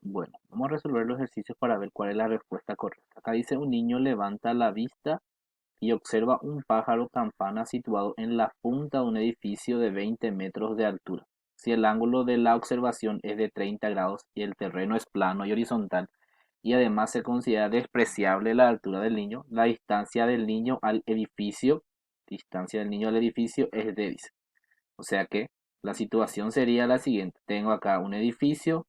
Bueno, vamos a resolver los ejercicios para ver cuál es la respuesta correcta. Acá dice un niño levanta la vista y observa un pájaro campana situado en la punta de un edificio de 20 metros de altura. Si el ángulo de la observación es de 30 grados y el terreno es plano y horizontal, y además se considera despreciable la altura del niño, la distancia del niño al edificio es de, dice. O sea que la situación sería la siguiente. Tengo acá un edificio.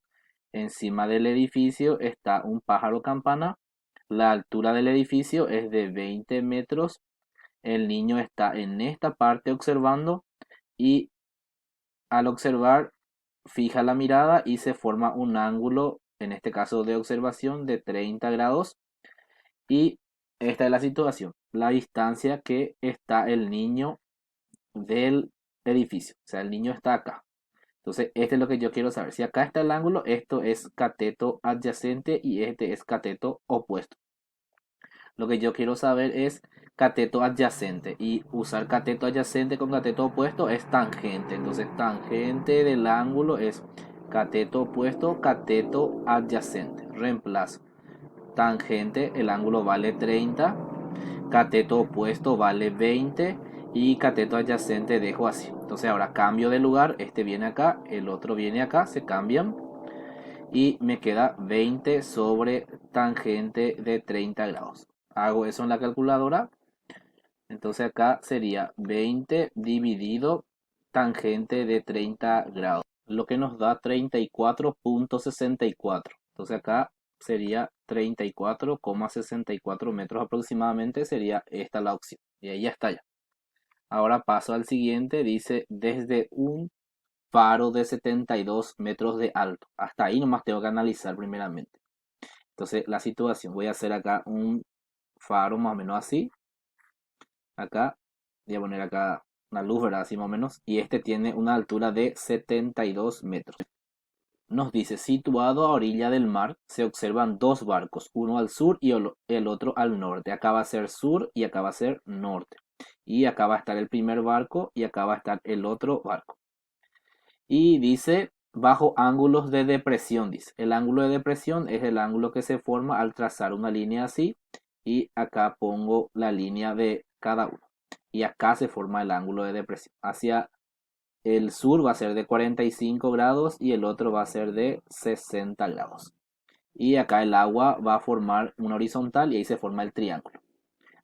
Encima del edificio está un pájaro campana. La altura del edificio es de 20 metros. El niño está en esta parte observando y al observar fija la mirada y se forma un ángulo, en este caso de observación, de 30 grados. Y esta es la situación, la distancia que está el niño del edificio. O sea, el niño está acá. Entonces, este es lo que yo quiero saber. Si acá está el ángulo, esto es cateto adyacente y este es cateto opuesto. Lo que yo quiero saber es cateto adyacente. Y usar cateto adyacente con cateto opuesto es tangente. Entonces, tangente del ángulo es cateto opuesto, cateto adyacente. Reemplazo. Tangente, el ángulo vale 30. Cateto opuesto vale 20 y cateto adyacente dejo así. Entonces ahora cambio de lugar, este viene acá, el otro viene acá, se cambian y me queda 20 sobre tangente de 30 grados. Hago eso en la calculadora, entonces acá sería 20 dividido tangente de 30 grados, lo que nos da 34,64. Entonces acá sería 34,64 metros aproximadamente, sería esta la opción. Y ahí ya está ya. Ahora paso al siguiente, dice desde un faro de 72 metros de alto. Hasta ahí nomás tengo que analizar primeramente. Entonces la situación, voy a hacer acá un faro más o menos así. Acá voy a poner acá una luz, ¿verdad? Así más o menos. Y este tiene una altura de 72 metros. Nos dice, situado a orilla del mar, se observan dos barcos, uno al sur y el otro al norte. Acá va a ser sur y acá va a ser norte. Y acá va a estar el primer barco y acá va a estar el otro barco. Y dice, bajo ángulos de depresión, dice. El ángulo de depresión es el ángulo que se forma al trazar una línea así. Y acá pongo la línea de cada uno. Y acá se forma el ángulo de depresión. Hacia el sur va a ser de 45 grados y el otro va a ser de 60 grados. Y acá el agua va a formar una horizontal y ahí se forma el triángulo.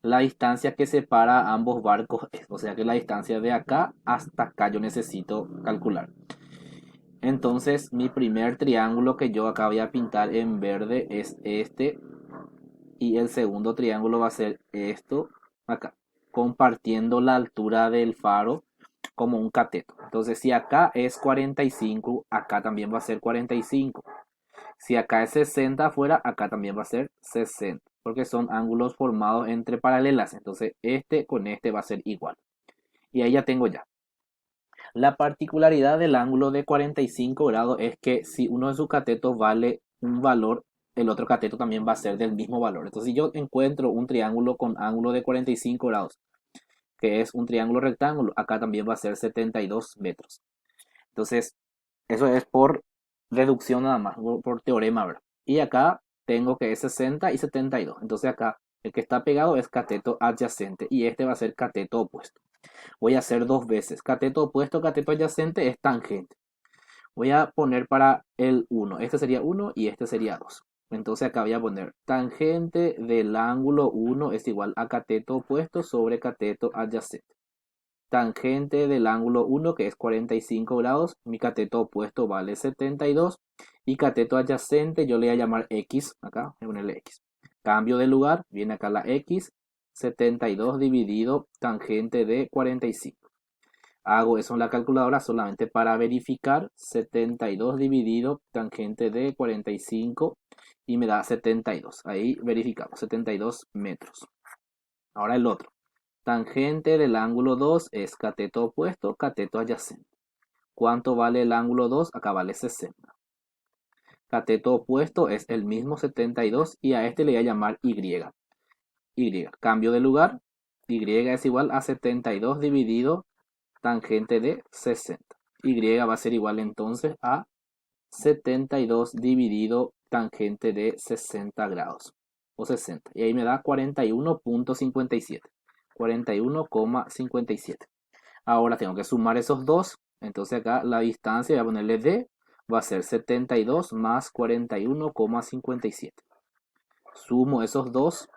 La distancia que separa a ambos barcos es, o sea que la distancia de acá hasta acá yo necesito calcular. Entonces mi primer triángulo que yo acá voy a pintar en verde es este y el segundo triángulo va a ser esto acá, compartiendo la altura del faro como un cateto. Entonces si acá es 45, acá también va a ser 45. Si acá es 60 afuera, acá también va a ser 60, porque son ángulos formados entre paralelas. Entonces este con este va a ser igual. Y ahí ya tengo ya. La particularidad del ángulo de 45 grados es que si uno de sus catetos vale un valor, el otro cateto también va a ser del mismo valor. Entonces, si yo encuentro un triángulo con ángulo de 45 grados, que es un triángulo rectángulo, acá también va a ser 72 metros. Entonces, eso es por reducción nada más, por teorema, ¿verdad? Y acá tengo que es 60 y 72. Entonces acá el que está pegado es cateto adyacente y este va a ser cateto opuesto. Voy a hacer dos veces. Cateto opuesto, cateto adyacente es tangente. Voy a poner para el 1. Este sería 1 y este sería 2. Entonces acá voy a poner tangente del ángulo 1 es igual a cateto opuesto sobre cateto adyacente. Tangente del ángulo 1 que es 45 grados. Mi cateto opuesto vale 72. Y cateto adyacente yo le voy a llamar X. Acá voy a ponerle X. Cambio de lugar. Viene acá la X. 72 dividido tangente de 45. Hago eso en la calculadora solamente para verificar. 72 dividido tangente de 45 y me da 72. Ahí verificamos, 72 metros. Ahora el otro. Tangente del ángulo 2 es cateto opuesto, cateto adyacente. ¿Cuánto vale el ángulo 2? Acá vale 60. Cateto opuesto es el mismo 72 y a este le voy a llamar Y. Cambio de lugar. Y es igual a 72 dividido tangente de 60. Y va a ser igual entonces a 72 dividido tangente de 60 grados o 60. Y ahí me da 41.57. 41,57. Ahora tengo que sumar esos dos. Entonces acá la distancia, voy a ponerle D, va a ser 72 más 41,57. Sumo esos dos.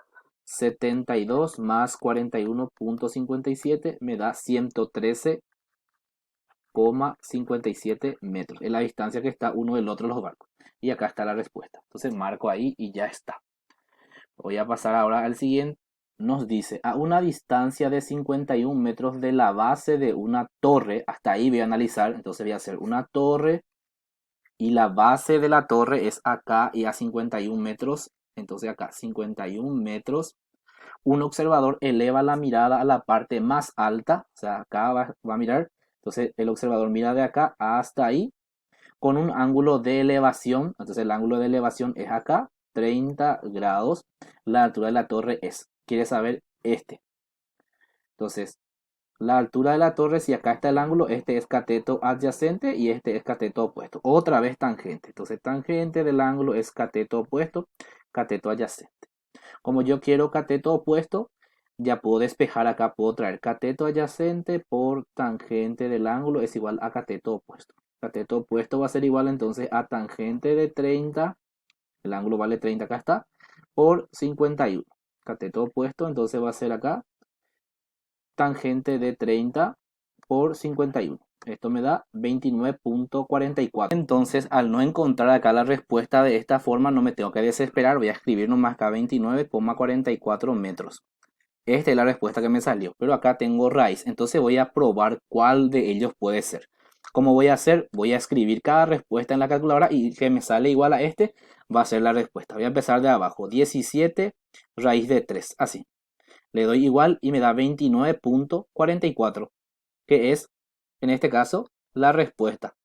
72 más 41.57 me da 113,57 metros. Es la distancia que está uno del otro los barcos. Y acá está la respuesta. Entonces marco ahí y ya está. Voy a pasar ahora al siguiente. Nos dice, a una distancia de 51 metros de la base de una torre, hasta ahí voy a analizar, entonces voy a hacer una torre y la base de la torre es acá y a 51 metros, entonces acá 51 metros. Un observador eleva la mirada a la parte más alta, o sea, acá va a mirar, entonces el observador mira de acá hasta ahí con un ángulo de elevación, entonces el ángulo de elevación es acá, 30 grados, la altura de la torre quiere saber este. Entonces, la altura de la torre, si acá está el ángulo, este es cateto adyacente y este es cateto opuesto. Otra vez tangente. Entonces, tangente del ángulo es cateto opuesto, cateto adyacente. Como yo quiero cateto opuesto, ya puedo despejar acá, puedo traer cateto adyacente por tangente del ángulo es igual a cateto opuesto. Cateto opuesto va a ser igual entonces a tangente de 30, el ángulo vale 30, acá está, por 51. Cateto opuesto entonces va a ser acá tangente de 30 por 51. Esto me da 29.44. Entonces, al no encontrar acá la respuesta de esta forma, no me tengo que desesperar. Voy a escribir nomás acá 29,44 metros. Esta es la respuesta que me salió. Pero acá tengo raíz. Entonces voy a probar cuál de ellos puede ser. ¿Cómo voy a hacer? Voy a escribir cada respuesta en la calculadora y que me sale igual a este va a ser la respuesta. Voy a empezar de abajo. 17 raíz de 3. Así. Le doy igual y me da 29.44, que es, en este caso, la respuesta.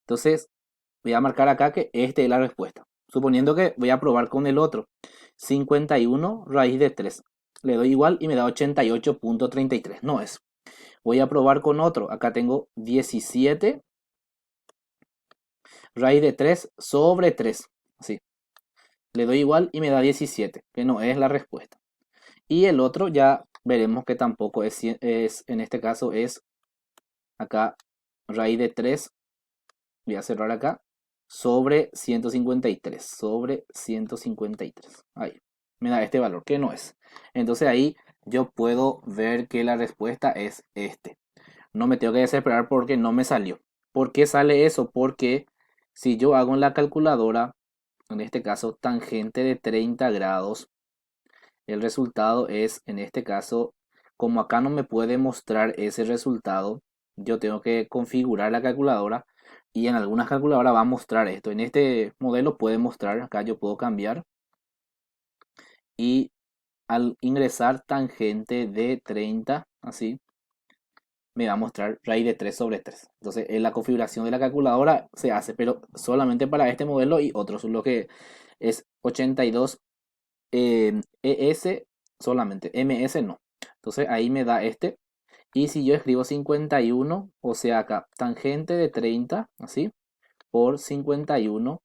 Entonces, voy a marcar acá que esta es la respuesta. Suponiendo que voy a probar con el otro. 51 raíz de 3. Le doy igual y me da 88.33. No es. Voy a probar con otro. Acá tengo 17 raíz de 3 sobre 3. Así. Le doy igual y me da 17, que no es la respuesta. Y el otro ya veremos que tampoco en este caso es acá raíz de 3, voy a cerrar acá, sobre 153, sobre 153. Ahí, me da este valor, que no es. Entonces ahí yo puedo ver que la respuesta es este. No me tengo que desesperar porque no me salió. ¿Por qué sale eso? Porque si yo hago en la calculadora, en este caso tangente de 30 grados, el resultado es, en este caso, como acá no me puede mostrar ese resultado, yo tengo que configurar la calculadora y en algunas calculadoras va a mostrar esto. En este modelo puede mostrar, acá yo puedo cambiar y al ingresar tangente de 30, así, me va a mostrar raíz de 3 sobre 3. Entonces, en la configuración de la calculadora se hace, pero solamente para este modelo y otros, lo que es 82 ES solamente, MS no. Entonces ahí me da este. Y si yo escribo 51, o sea acá, tangente de 30, así, por 51,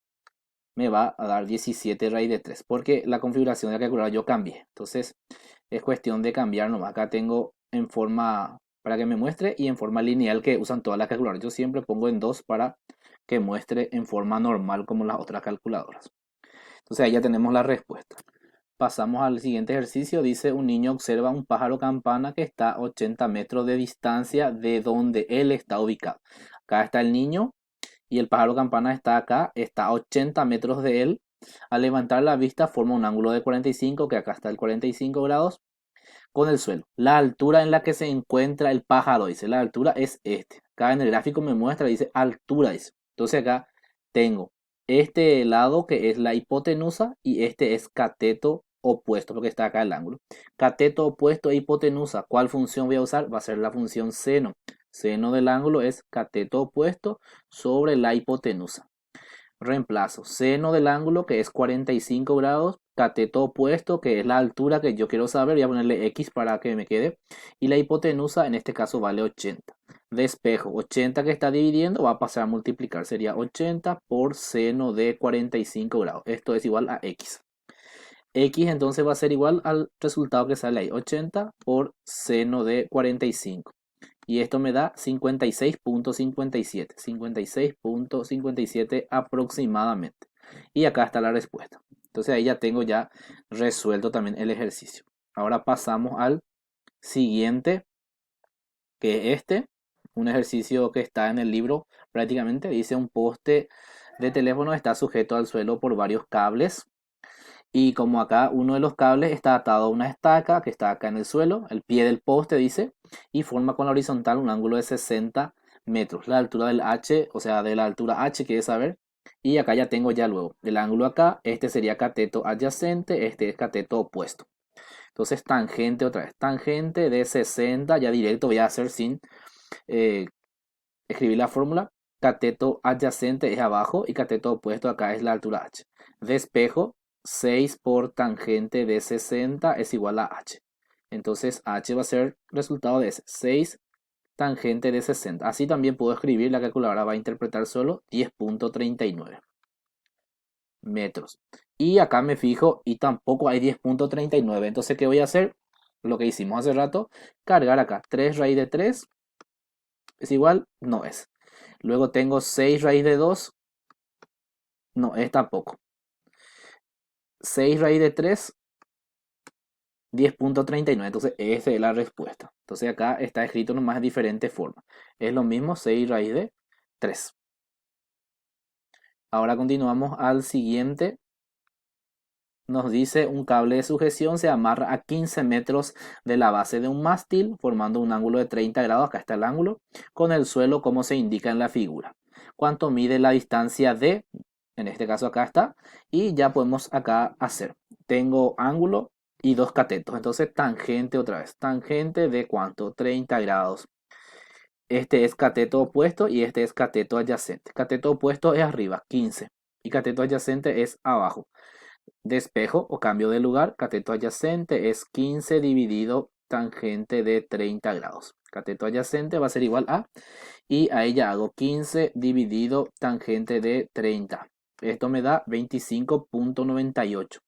me va a dar 17 raíz de 3. Porque la configuración de la calculadora yo cambié. Entonces es cuestión de cambiar nomás. Acá tengo en forma, para que me muestre, y en forma lineal que usan todas las calculadoras. Yo siempre pongo en 2 para que muestre en forma normal como las otras calculadoras. Entonces ahí ya tenemos la respuesta. Pasamos al siguiente ejercicio. Dice, un niño observa un pájaro campana que está a 80 metros de distancia de donde él está ubicado. Acá está el niño y el pájaro campana está acá, está a 80 metros de él. Al levantar la vista forma un ángulo de 45, que acá está el 45 grados, con el suelo. La altura en la que se encuentra el pájaro, dice, la altura es este. Acá en el gráfico me muestra, dice altura, dice. Entonces acá tengo este lado que es la hipotenusa y este es cateto opuesto, porque está acá el ángulo. Cateto opuesto e hipotenusa, ¿cuál función voy a usar? Va a ser la función seno. Seno del ángulo es cateto opuesto sobre la hipotenusa. Reemplazo seno del ángulo, que es 45 grados, cateto opuesto, que es la altura que yo quiero saber, voy a ponerle X para que me quede, y la hipotenusa en este caso vale 80. Despejo, 80 que está dividiendo va a pasar a multiplicar, sería 80 por seno de 45 grados. Esto es igual a X. X entonces va a ser igual al resultado que sale ahí, 80 por seno de 45. Y esto me da 56.57, 56.57 aproximadamente. Y acá está la respuesta. Entonces ahí ya tengo ya resuelto también el ejercicio. Ahora pasamos al siguiente, que es este, un ejercicio que está en el libro prácticamente. Dice: un poste de teléfono está sujeto al suelo por varios cables. Y como acá uno de los cables está atado a una estaca que está acá en el suelo, el pie del poste dice, y forma con la horizontal un ángulo de 60 metros. La altura del H, o sea, de la altura H, quiere saber. Y acá ya tengo ya luego el ángulo acá, este sería cateto adyacente, este es cateto opuesto. Entonces tangente otra vez, tangente de 60, ya directo voy a hacer sin eh, escribir la fórmula. Cateto adyacente es abajo y cateto opuesto acá es la altura H. Despejo, 6 por tangente de 60 es igual a H. Entonces H va a ser resultado de ese, 6 tangente de 60. Así también puedo escribir, la calculadora va a interpretar solo 10.39 metros. Y acá me fijo y tampoco hay 10.39. Entonces, ¿qué voy a hacer? Lo que hicimos hace rato, cargar acá 3 raíz de 3 es igual, no es. Luego tengo 6 raíz de 2, no es tampoco. 6 raíz de 3, 10.39. Entonces esa es la respuesta. Entonces acá está escrito nomás de diferente forma. Es lo mismo 6 raíz de 3. Ahora continuamos al siguiente. Nos dice: un cable de sujeción se amarra a 15 metros de la base de un mástil, formando un ángulo de 30 grados, acá está el ángulo, con el suelo como se indica en la figura. ¿Cuánto mide la distancia de? En este caso acá está, y ya podemos acá hacer. Tengo ángulo y dos catetos, entonces tangente otra vez. Tangente de ¿cuánto? 30 grados. Este es cateto opuesto y este es cateto adyacente. Cateto opuesto es arriba, 15, y cateto adyacente es abajo. Despejo o cambio de lugar, cateto adyacente es 15 dividido tangente de 30 grados. Cateto adyacente va a ser igual a, y ahí ya hago 15 dividido tangente de 30. Esto me da 25.98.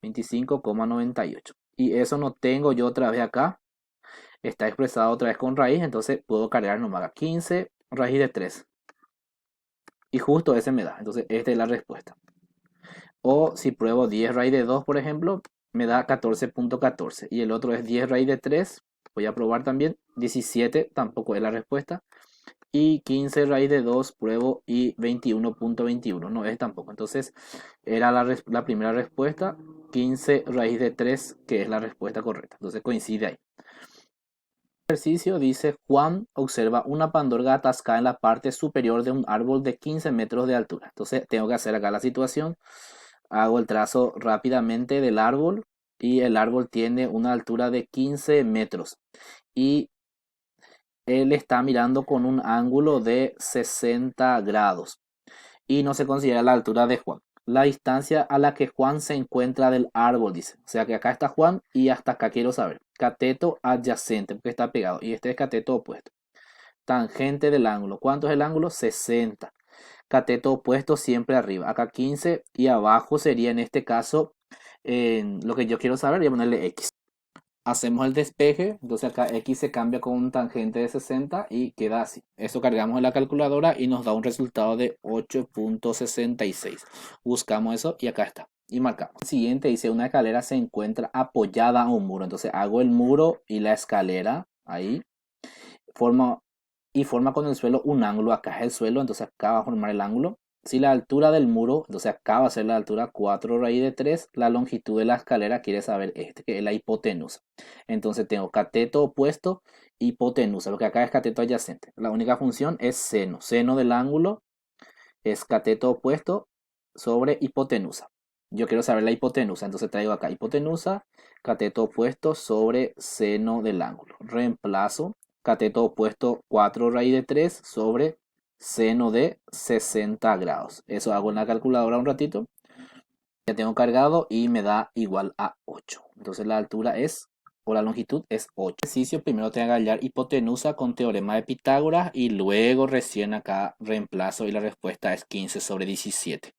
25,98. Y eso no tengo yo otra vez acá. Está expresado otra vez con raíz, entonces puedo cargar nomás 15 raíz de 3. Y justo ese me da. Entonces esta es la respuesta. O si pruebo 10 raíz de 2, por ejemplo, me da 14.14. Y el otro es 10 raíz de 3. Voy a probar también. 17 tampoco es la respuesta. Y 15 raíz de 2 pruebo y 21.21. No es tampoco. Entonces era la primera respuesta. 15 raíz de 3, que es la respuesta correcta. Entonces coincide ahí. El ejercicio dice: Juan observa una pandorga atascada en la parte superior de un árbol de 15 metros de altura. Entonces tengo que hacer acá la situación. Hago el trazo rápidamente del árbol y el árbol tiene una altura de 15 metros y él está mirando con un ángulo de 60 grados y no se considera la altura de Juan. La distancia a la que Juan se encuentra del árbol, dice. O sea que acá está Juan y hasta acá quiero saber. Cateto adyacente, porque está pegado. Y este es cateto opuesto. Tangente del ángulo. ¿Cuánto es el ángulo? 60. Cateto opuesto siempre arriba. Acá 15 y abajo sería en este caso lo que yo quiero saber. Voy a ponerle X. Hacemos el despeje, entonces acá X se cambia con un tangente de 60 y queda así. Eso cargamos en la calculadora y nos da un resultado de 8.66. Buscamos eso y acá está. Y marcamos. El siguiente dice: una escalera se encuentra apoyada a un muro. Entonces hago el muro y la escalera ahí. Forma con el suelo un ángulo. Acá es el suelo, entonces acá va a formar el ángulo. Si la altura del muro, entonces acá va a ser la altura 4 raíz de 3, la longitud de la escalera quiere saber que es la hipotenusa. Entonces tengo cateto opuesto, hipotenusa, lo que acá es cateto adyacente. La única función es seno. Seno del ángulo es cateto opuesto sobre hipotenusa. Yo quiero saber la hipotenusa, entonces traigo acá hipotenusa, cateto opuesto sobre seno del ángulo. Reemplazo cateto opuesto 4 raíz de 3 sobre seno de 60 grados. Eso hago en la calculadora un ratito. Ya tengo cargado y me da igual a 8. Entonces la altura es, o la longitud es 8. Ejercicio, primero tengo que hallar hipotenusa con teorema de Pitágoras y luego recién acá reemplazo y la respuesta es 15/17.